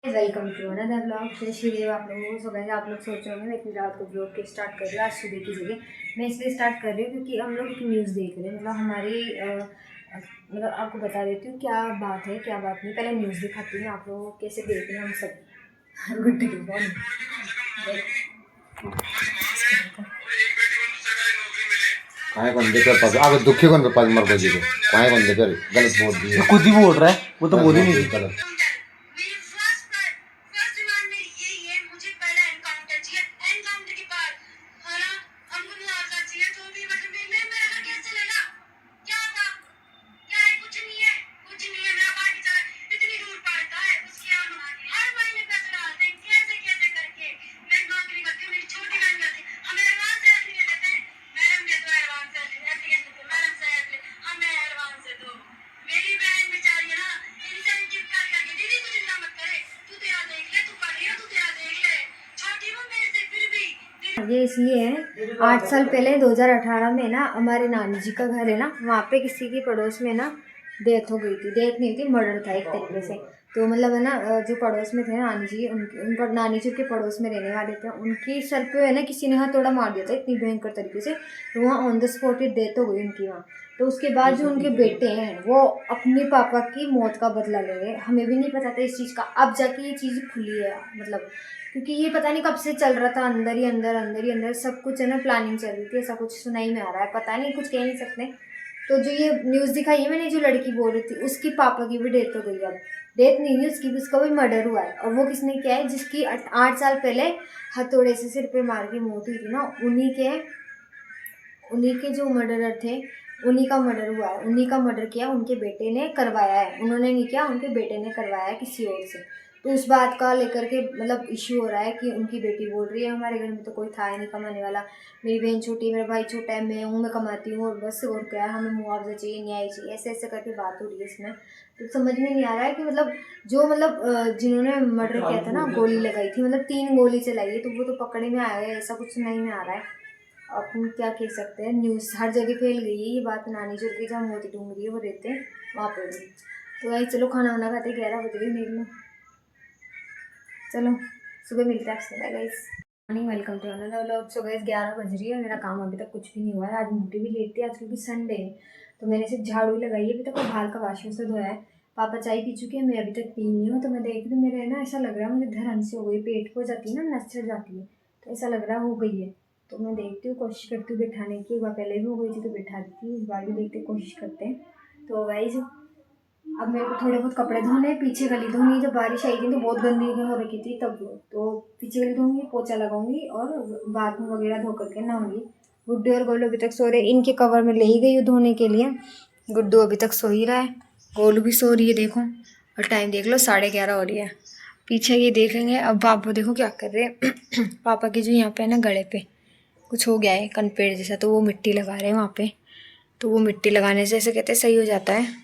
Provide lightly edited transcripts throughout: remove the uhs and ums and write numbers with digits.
Welcome to another blog. जय श्री देव आप लोगों को। सो गाइस आप लोग सोच रहे होंगे मैं इतनी रात को ब्लॉग के स्टार्ट कर रही हूँ आज सुबह की जगह। मैं इसलिए स्टार्ट कर रही हूँ क्योंकि हम लोग एक न्यूज़ देख रहे हैं। मतलब हमारी मतलब आपको बता देती हूँ क्या बात है क्या बात नहीं। पहले न्यूज़ दिखाती हूँ आप लोगों को कैसे देख रहे हैं हम सब। गुड डे काय कोण देकर पास आगे दुखी कोण पास मर को जी को काय कोण देकर गलत बोल दिया खुद ही बोल रहा है, वो तो बोल ही नहीं रही। गलत ये इसलिए है 8 साल पहले 2018 में ना हमारे नानी जी का घर है ना, वहाँ पे किसी की पड़ोस में ना डेथ हो गई थी। डेथ नहीं थी, मर्डर था एक तरीके से। तो मतलब है ना जो पड़ोस में थे नानी जी, उन नानी जी के पड़ोस में रहने वाले थे, उनकी सर पे है ना किसी ने हथौड़ा मार दिया था इतनी भयंकर तरीके से। तो वहाँ on the spot he death हो गई उनकी वहाँ। तो उसके बाद जो उनके बेटे हैं वो अपने पापा की मौत का बदला ले रहे हैं। हमें भी नहीं पता था इस चीज़ का, अब जाके ये चीज़ खुली है। मतलब क्योंकि ये पता नहीं कब से चल रहा था, अंदर ही अंदर सब कुछ है ना प्लानिंग चल रही थी। ऐसा कुछ सुनाई में आ रहा है, पता नहीं, कुछ कह नहीं सकते। तो जो ये न्यूज़ दिखाई है मैंने, जो लड़की बोल रही थी उसकी पापा की भी डेथ हो गई। अब डेथ नहीं हुई उसकी भी, उसका भी मर्डर हुआ है। और वो किसने किया है? जिसकी 8 साल पहले हथौड़े से सिर पे मार के मौत हुई थी ना, उन्हीं के जो मर्डरर थे उन्हीं का मर्डर हुआ है। उन्हीं का मर्डर किया, उनके बेटे ने करवाया है। उन्होंने नहीं किया, उनके बेटे ने करवाया है किसी और से। तो उस बात का लेकर के मतलब इश्यू हो रहा है कि उनकी बेटी बोल रही है हमारे घर में तो कोई था ही नहीं कमाने वाला, मेरी बहन छोटी है, मेरा भाई छोटा है, मैं कमाती हूँ और बस, और क्या है, हमें मुआवजा चाहिए, न्याय चाहिए, ऐसे ऐसे करके बात हो रही है इसमें। तो समझ में नहीं आ रहा है कि मतलब जो जिन्होंने मर्डर किया था ना, गोली लगाई थी, मतलब 3 गोली चलाई है, तो वो तो पकड़े में आया है, ऐसा कुछ नहीं में आ रहा है। अपन क्या कह सकते हैं, न्यूज़ हर जगह फैल गई है ये बात। नानी जो की जहाँ मोती डूंगरी है वो रहते हैं वहाँ पर भी। तो भाई चलो खाना वाना खाते, 11 बज गए मेरे में। चलो सुबह मिलते हैं आपसे, bye guys. Morning, welcome to another vlog. So guys 11 बज रही है, मेरा काम अभी तक कुछ भी नहीं हुआ है। आज मुझे भी लेट थी आज क्योंकि संडे है। तो मैंने सिर्फ झाड़ू लगाई है अभी तक, और बाहर का वाशरूम से धोया है। पापा चाय पी चुके हैं, मैं अभी तक पी नहीं हूँ। तो मैं देख रही हूँ मेरे ना ऐसा लग रहा है मुझे धरन से हो गई, पेट को जाती है ना, नस चढ़ जाती है, तो ऐसा लग रहा हो गई है। तो मैं देखती हूँ, कोशिश करती हूँ बैठाने की। एक बार पहले भी हो गई थी तो बैठा दी थी, इस बार भी देखते कोशिश करते हैं। तो गाइस अब मेरे को थोड़े बहुत कपड़े धोने हैं, पीछे गली धोनी है। जब बारिश आई थी तो बहुत गंदी हो रखी थी तब, तो पीछे गली धोऊंगी, पोछा लगाऊंगी और बाथरूम वगैरह धो करके नहाऊंगी। गुड्डू और गोलू अभी तक सो रहे, इनके कवर में ले ही गई हूँ धोने के लिए। गुड्डू अभी तक सो ही रहा है, गोलू भी सो रही है देखो। और टाइम देख लो 11:30 हो रही है। पीछे ये देखेंगे। अब पापा देखो क्या कर रहे हैं। पापा की जो यहाँ पे है ना गले पे कुछ हो गया है कनपेड़ जैसा, तो वो मिट्टी लगा रहे हैं वहाँ पे। तो वो मिट्टी लगाने से ऐसे कहते हैं सही हो जाता है,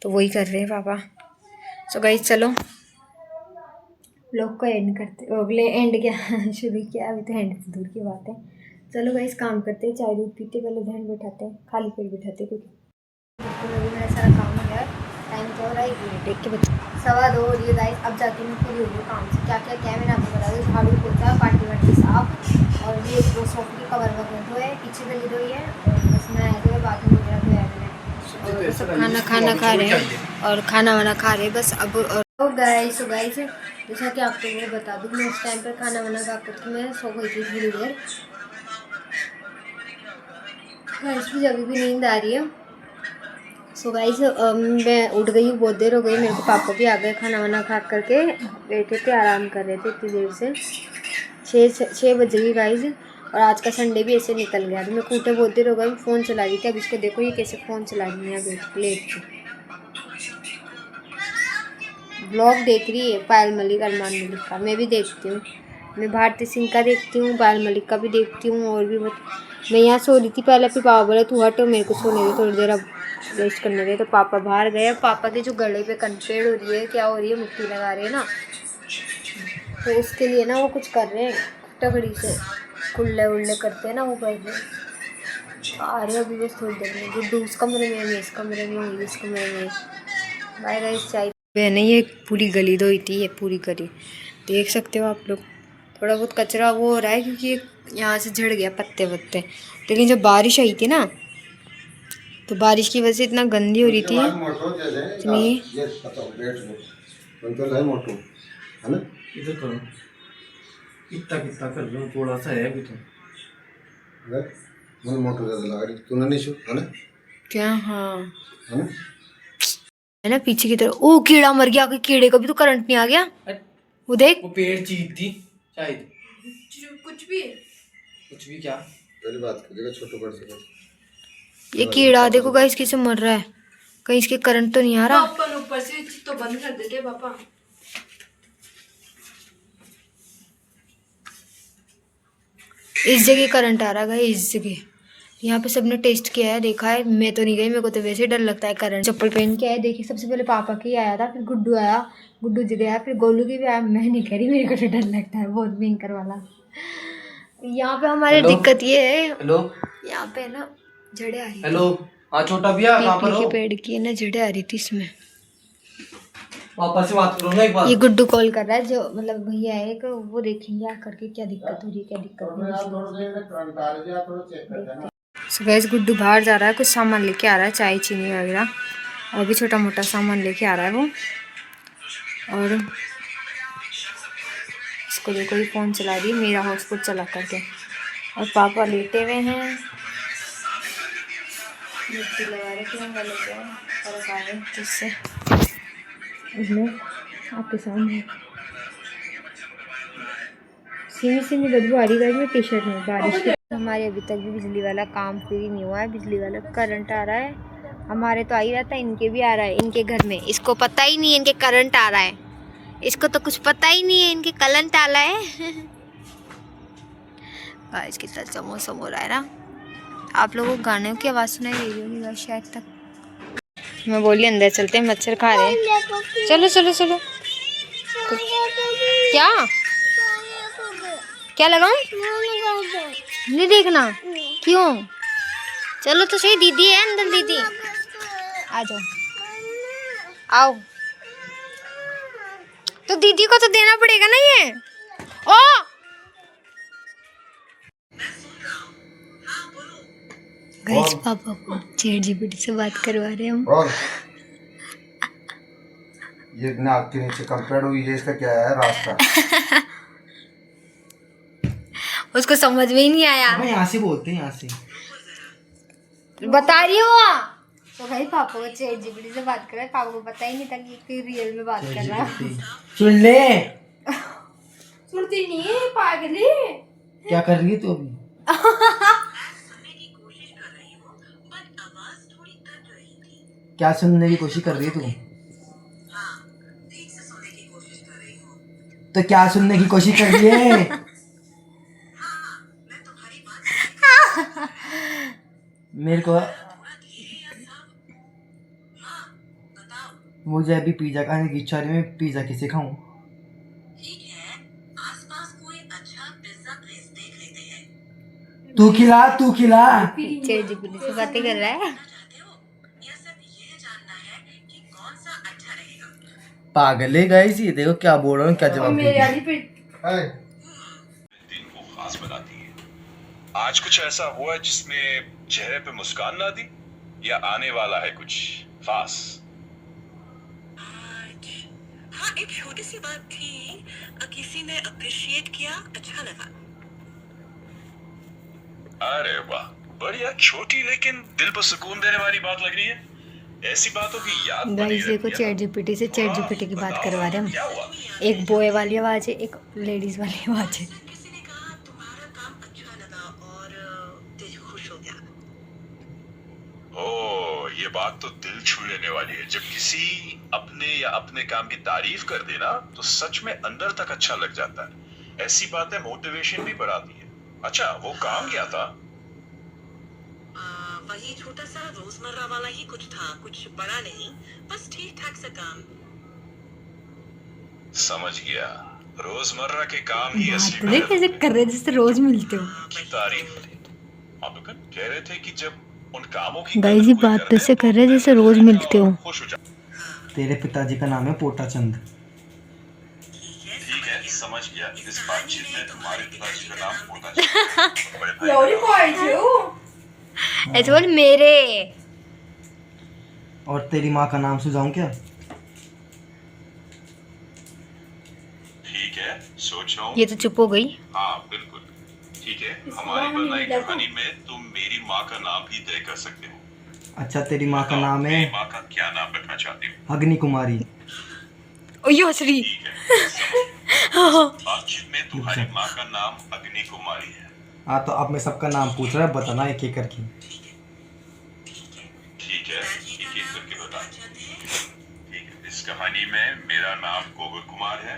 तो वही कर रहे हैं पापा। सो गाइस चलो लोग को एंड करते, अगले एंड क्या शुरू किया, अभी तो एंड से दूर की बात है। चलो गाइस काम करते हैं, चाय दूध पीते, पहले ध्यान बैठाते हैं, खाली पेट बैठाते क्योंकि अभी मेरा सारा काम हो गया। टाइम तो हो रहा है 1 मिनट, 1 के बजे 2:15 हो रही है गाइस। अब जाके मैं पूरी हो रही हूँ काम से। क्या क्या क्या मैंने आपको बता दूँ, झाड़ू पोछा, पार्टी वाटी साफ, और ये वो सोफे के कवर वगैरह धोए, पीछे गली धोई है, और बस मैं आया तो बाथरूम वगैरह धोया मैंने। और सब खाना खा रहे हैं और खाना वाना खा रहे हैं बस अब। और गाइस जैसा कि आपको मैं बता दूँ, मैं उस टाइम पर खाना वाना खा कर मैं सो गई थी थोड़ी देर। गाइस मुझे अभी भी नींद आ रही है। सो गाइस मैं उठ गई हूँ, बहुत देर हो गई मेरे को। पापा भी आ गए, खाना वाना खा करके बैठे थे, आराम कर रहे थे इतनी देर से। 6 बज गई गाइस। और आज का संडे भी ऐसे निकल गया। तो मैं कूटे बहुत देर हो गई, फ़ोन चला रही थी। अब इसको देखो ये कैसे फ़ोन चला रही है अभी लेट के। ब्लॉग देख रही है पायल मलिक, अरमान मलिक का। मैं भी देखती हूँ, मैं भारती सिंह का देखती हूँ, पायल मलिक का भी देखती हूँ। और भी मैं यहाँ सो रही थी पहले, फिर पापा बोला तू हटो, मेरे को सोने दे थोड़ी देर, अब रेस्ट करने दे। तो पापा बाहर गए। पापा के जो गले पे कनपेड़ हो रही है, क्या हो रही है, मिट्टी लगा रहे हैं ना, तो उसके लिए ना वो कुछ कर रहे हैं टकड़ी से, कुल्ले उल्ले करते हैं ना, वो कर रहे हैं। आ रहे अभी बस थोड़ी देर में। गुड्डू उस कमरे में, मैं इस कमरे में हूँ, इस कमरे में। बाय गाइस, चाय मैंने ये पूरी गली धोई थी, ये पूरी गली देख सकते हो आप लोग। थोड़ा बहुत कचरा वो हो रहा है क्योंकि यहाँ से झड़ गया पत्ते वत्ते, लेकिन जब बारिश आई थी ना तो बारिश की वजह से इतना गंदी हो रही थी इतनी। इधर करो, इतना कितना कर लो, थोड़ा सा है अभी तो। मोटर ज्यादा लगा रही तूने नहीं छू है ना क्या? हाँ है ना, पीछे की तरफ। ओ कीड़ा मर गया, कीड़े का भी तो करंट नहीं आ गया। वो देख, वो पेड़ चीज थी शायद, कुछ भी क्या पहली बात करिएगा छोटे बड़ से। ये कीड़ा देखो गाइस कैसे मर रहा है, कहीं इसके करंट तो नहीं आ रहा। अपन ऊपर से तो बंद कर देते पापा। इस जगह करंट आ रहा है, इस जगह। यहाँ पे सबने टेस्ट किया है, देखा है। मैं तो नहीं गई, मेरे को तो वैसे ही डर लगता है करंट। चप्पल पहन के आया, देखिए सबसे पहले पापा की आया था, फिर गुड्डू आया, गुड्डू जी आया, फिर गोलू की भी आया। मैं नहीं कह रही, मेरे को तो डर लगता है बहुत भयंकर वाला। यहाँ पे हमारी दिक्कत ये है, हेलो, यहाँ पे ना जड़े आ रही थी। हेलो, हाँ छोटा भैया कहाँ पर हो? पेड़ की ना जड़े आ रही थी इसमें। पापा से बात करो ना एक बार। ये गुड्डू कॉल कर रहा है, जो मतलब भैया है एक, वो देखेंगे आकर के क्या दिक्कत हो रही है, क्या दिक्कत नहीं। सो गाइस गुड्डू बाहर जा रहा है, कुछ सामान लेके आ रहा है, चाय चीनी वगैरह और भी छोटा मोटा सामान लेके आ रहा है वो। और इसको देखो, ये फ़ोन चला रही है, मेरा हॉटस्पॉट चला करके। और पापा लेटे हुए हैं, मिट्टी लगा रखे हैं गले पे और कागज जिससे उसमें आपके सामने सीमी सीमी बदबू आ रही है में टी शर्ट में बारिश की। हमारे अभी तक भी बिजली वाला काम फ्री नहीं हुआ है, बिजली वाला करंट आ रहा है। हमारे तो आ ही रहता है, इनके भी आ रहा है, इनके घर में। इसको पता ही नहीं है इनके करंट आ रहा है, इसको तो कुछ पता ही नहीं है इनके करंट आ रहा है। बारिश कितना अच्छा मौसम हो रहा है ना। आप लोगों को गाने की आवाज़ सुनाई दे रही होगी शायद तक। मैं बोली अंदर चलते हैं, मच्छर खा रहे हैं। चलो चलो चलो। क्या क्या लगाऊं? नहीं देखना क्यों? चलो तो सही, दीदी है अंदर, दीदी आ जाओ, आओ। तो दीदी को तो देना पड़ेगा ना ये। ओ गाइस पापा को ChatGPT से बात करवा रहे हैं हम। ये नाक के नीचे कंपेयर हुई है, इसका क्या है रास्ता? उसको समझ में ही नहीं आया। हम यहाँ से बोलते हैं, यहाँ से बता रही हूँ। तो भाई पापा को ChatGPT से बात कर रहा है, पापा को पता ही नहीं था कि रियल में बात कर रहा है। सुन ले, सुनती नहीं है पागली। क्या कर रही है तू अभी? क्या सुनने की कोशिश कर रही है तू? तो क्या सुनने की कोशिश कर रही है? मेरे को मुझे अभी पिज्जा खाने की इच्छा है, मैं पिज्जा किसे खाऊं? तू खिला, तू खिला। ChatGPT से बातें कर रहा है। पागल है गाइस, ये देखो क्या बोल रहा हूँ, क्या जवाब दे रही है। दिन को खास बनाती है। आज कुछ ऐसा हुआ जिसने चेहरे पे मुस्कान ला दी, या आने वाला है कुछ खास? हाँ, एक छोटी सी बात थी, किसी ने अप्रिशिएट किया, अच्छा लगा। अरे वाह, बढ़िया। छोटी लेकिन दिल पर सुकून देने वाली बात लग रही है। ऐसी बातों की याद बनी गाइस देखो, रहती है। ChatGPT से ChatGPT की बात करवा रहे हैं क्या हम। हुआ? एक बॉय वाली आवाज़ है, एक लेडीज वाली आवाज़ है। किसी ने कहा तुम्हारा काम अच्छा लगा और दिल खुश हो गया। ओ, ये बात तो दिल छू लेने वाली है। जब किसी अपने या अपने काम की तारीफ कर देना तो सच में अंदर तक अच्छा लग जाता है। ऐसी बातें मोटिवेशन भी बढ़ाती है। अच्छा, वो काम क्या था? वही छोटा सा रोजमर्रा वाला ही कुछ था, कुछ बड़ा नहीं, बस ठीक ठाक सा काम। समझ गया, रोजमर्रा के काम ही असली बात मेहनत कैसे होते कर रहे जैसे रोज मिलते हो। हैं। की तारीफ थी। आप कह रहे थे कि जब उन कामों की गाइस ये बात तो ऐसे कर रहे जैसे रोज मिलते हो। खुश हो जाते। तेरे पिताजी का नाम है पोटा चंद। ठीक है, समझ गया। इस बातचीत में तुम्हारे पिताजी का नाम पोटा चंद बड़े भाई एवढी पाहिजे हो ऐसे बोल मेरे। और तेरी माँ का नाम सुझाऊं क्या? ठीक है, सोच रहा हूँ। ये तो चुप हो गई। हाँ बिल्कुल ठीक है। हमारी बनाई कहानी में तुम मेरी माँ का नाम भी तय कर सकते हो। अच्छा, तेरी माँ का नाम है मेरी माँ का क्या नाम रखना चाहती हो? अग्नि कुमारी। ओयो हसरी। ठीक है, बातचीत में तुम्हारी माँ का नाम अग्नि कुमारी है। हाँ, तो अब मैं सबका नाम पूछ रहा है, बताना एक एक करके। ठीक है, एक एक करके बता। ठीक है, इस कहानी में मेरा नाम गोबर कुमार है,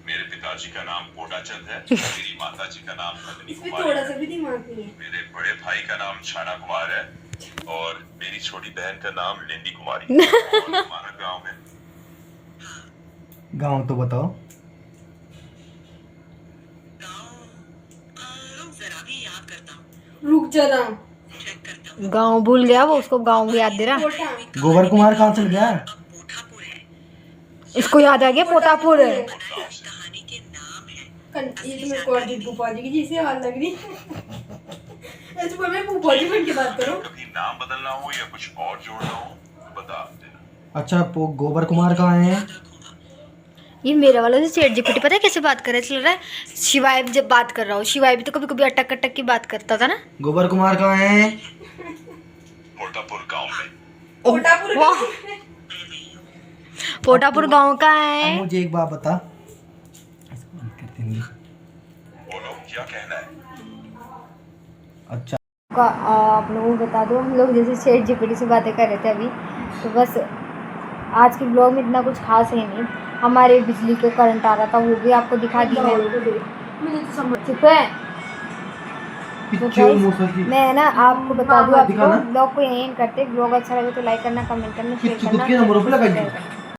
मेरे पिताजी का नाम पोटाचंद है, मेरी माताजी का नाम अग्नि इसमें कुमार थोड़ा है, सा भी दिमाग नहीं है मेरे बड़े भाई का नाम छाना कुमार है और मेरी छोटी बहन का नाम लिंडी कुमारी है। और हमारा गांव है। गाँव तो बताओ। रुक जरा भी याद करता हूँ, रुक जरा चेक करता हूँ। गाँव भूल गया वो, उसको गाँव याद दे रहा। पोटा गोबर कुमार कहाँ चल गया? अब पोठापुर है। इसको याद आ गया पोटापुर। कहानी के नाम है। ये तो मेरे को अर्जुन फूफा जी की जैसी आवाज लग रही ऐसे बोल मैं फूफा जी बन के बात करूं कभी नाम बदलना हो या कुछ और जोड़ना हो बता देना। अच्छा, गोबर कुमार कहाँ है? ये मेरा वाला जो चैट जीपीटी पता है कैसे बात कर रहा है, चल रहा है शिवाय जब बात कर रहा हूँ। शिवाय भी तो कभी कभी अटक अटक की बात करता था ना। गोबर कुमार कहाँ है? पोटापुर गांव में। पोटापुर वाह, पोटापुर गांव का है। अब मुझे एक बात बता। इसको बंद कर देंगे। बोलो क्या कहना है? अच्छा, आप लोगों को बता दो, हम लोग जैसे चैट जीपीटी से बातें कर रहे थे अभी, तो बस आज के ब्लॉग में इतना कुछ खास है नहीं। हमारे बिजली का करंट आ रहा था, वो भी आपको दिखा दी मैं। मुझे तो समझ चुप है। तो guys, मैं ना आपको बता दूँ, आपको दिखाना। ब्लॉग को यहीं करते। ब्लॉग अच्छा लगे तो लाइक करना, कमेंट करना, शेयर किसकी खुद करना, की नंबरों पे लगाई? सब्सक्राइब करना।